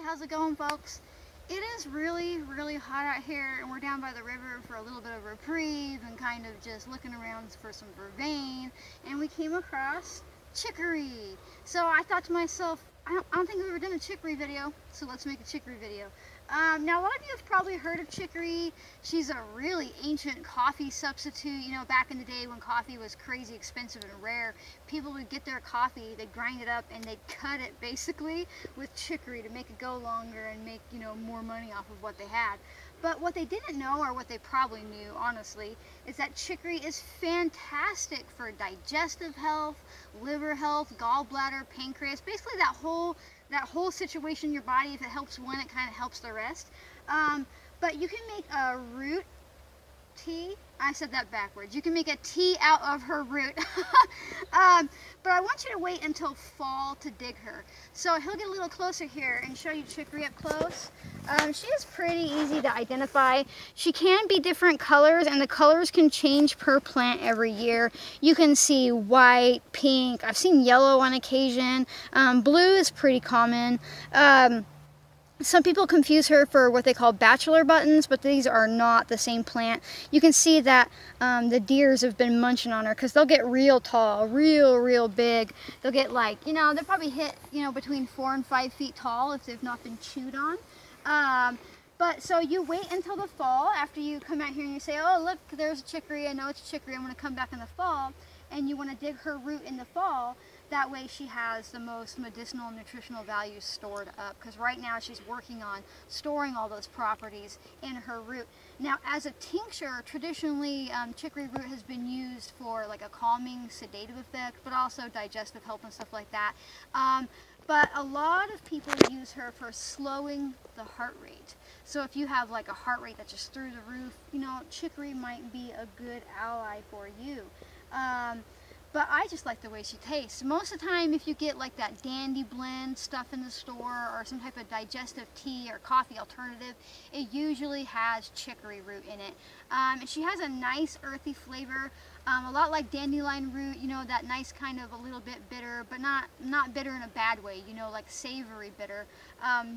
how's it going, folks? It is really, really hot out here, and we're down by the river for a little bit of reprieve and kind of just looking around for some vervain, and we came across chicory. So I thought to myself, I don't think we've ever done a chicory video, so let's make a chicory video. Now, a lot of you have probably heard of chicory. She's a really ancient coffee substitute. You know, back in the day when coffee was crazy expensive and rare, people would get their coffee, they'd grind it up, and they'd cut it basically with chicory to make it go longer and make, you know, more money off of what they had. But what they didn't know, or what they probably knew, honestly, is that chicory is fantastic for digestive health, liver health, gallbladder, pancreas, basically that whole situation in your body. If it helps one, it kind of helps the rest. But you can make a root tea. I said that backwards. You can make a tea out of her root. But I want you to wait until fall to dig her. So he'll get a little closer here and show you chicory up close. She is pretty easy to identify. She can be different colors, and the colors can change per plant every year. You can see white, pink. I've seen yellow on occasion. Blue is pretty common. Some people confuse her for what they call bachelor buttons, but these are not the same plant. You can see that the deers have been munching on her, because they'll get real tall, real big. They'll get, like, you know, they'll probably hit, you know, between 4 and 5 feet tall if they've not been chewed on. But so you wait until the fall after you come out here and you say, oh, look, there's a chicory. I know it's chicory. I'm going to come back in the fall. And you want to dig her root in the fall. That way she has the most medicinal and nutritional values stored up, because right now she's working on storing all those properties in her root. Now, as a tincture, traditionally chicory root has been used for like a calming, sedative effect, but also digestive health and stuff like that. But a lot of people use her for slowing the heart rate. So if you have like a heart rate that's just through the roof, you know, chicory might be a good ally for you. But I just like the way she tastes. Most of the time, if you get like that dandy blend stuff in the store, or some type of digestive tea or coffee alternative, it usually has chicory root in it. And she has a nice earthy flavor, a lot like dandelion root, you know, that nice kind of a little bit bitter, but not bitter in a bad way, you know, like savory bitter.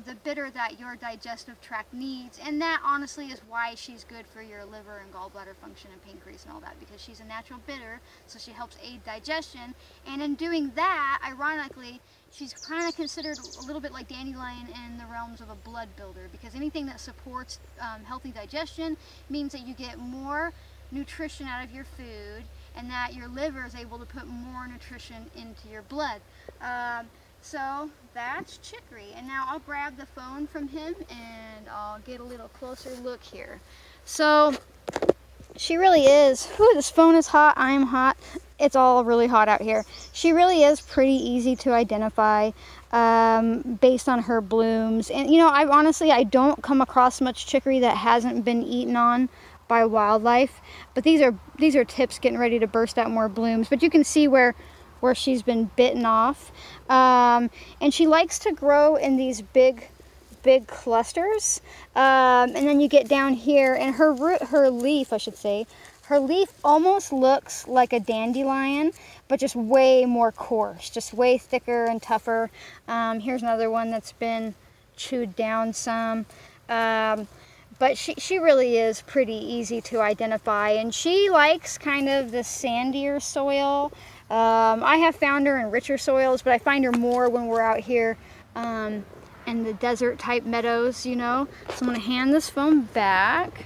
The bitter that your digestive tract needs, and that honestly is why she's good for your liver and gallbladder function and pancreas and all that, because she's a natural bitter, so she helps aid digestion. And in doing that, ironically, she's kind of considered a little bit like dandelion in the realms of a blood builder, because anything that supports healthy digestion means that you get more nutrition out of your food, and that your liver is able to put more nutrition into your blood. So that's chicory. And now I'll grab the phone from him and I'll get a little closer look here. So she really is, whew, this phone is hot, I'm hot, it's all really hot out here. She really is pretty easy to identify based on her blooms. And you know, I don't come across much chicory that hasn't been eaten on by wildlife, but these are tips getting ready to burst out more blooms. But you can see where she's been bitten off, and she likes to grow in these big clusters. And then you get down here, and her leaf almost looks like a dandelion, but just way more coarse, just way thicker and tougher. Here's another one that's been chewed down some. But she really is pretty easy to identify, and she likes kind of the sandier soil. I have found her in richer soils, but I find her more when we're out here in the desert type meadows, you know. So I'm going to hand this phone back,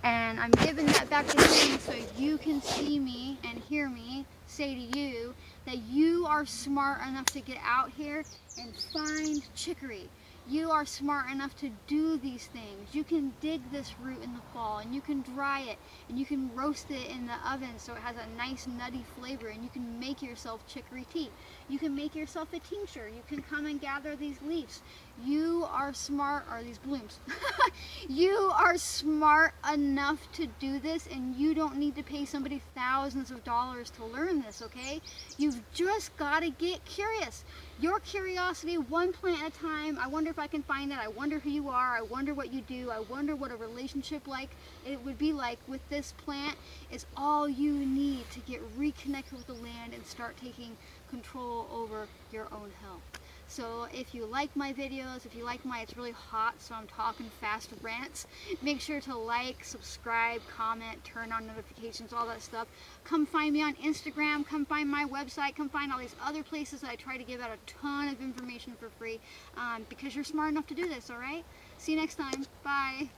and I'm giving that back to him so you can see me and hear me say to you that you are smart enough to get out here and find chicory. You are smart enough to do these things. You can dig this root in the fall, and you can dry it, and you can roast it in the oven so it has a nice nutty flavor, and you can make yourself chicory tea. You can make yourself a tincture. You can come and gather these leaves. You are smart, or these blooms. You are smart enough to do this, and you don't need to pay somebody thousands of dollars to learn this, okay? You've just got to get curious. Your curiosity, one plant at a time. I wonder if I can find it. I wonder who you are. I wonder what you do. I wonder what a relationship like it would be like with this plant. Is all you need to get reconnected with the land and start taking control over your own health. So if you like my videos, if you like my it's really hot so I'm talking fast rants, make sure to like, subscribe, comment, turn on notifications, all that stuff. Come find me on Instagram, come find my website, come find all these other places that I try to give out a ton of information for free, because you're smart enough to do this, alright? See you next time. Bye.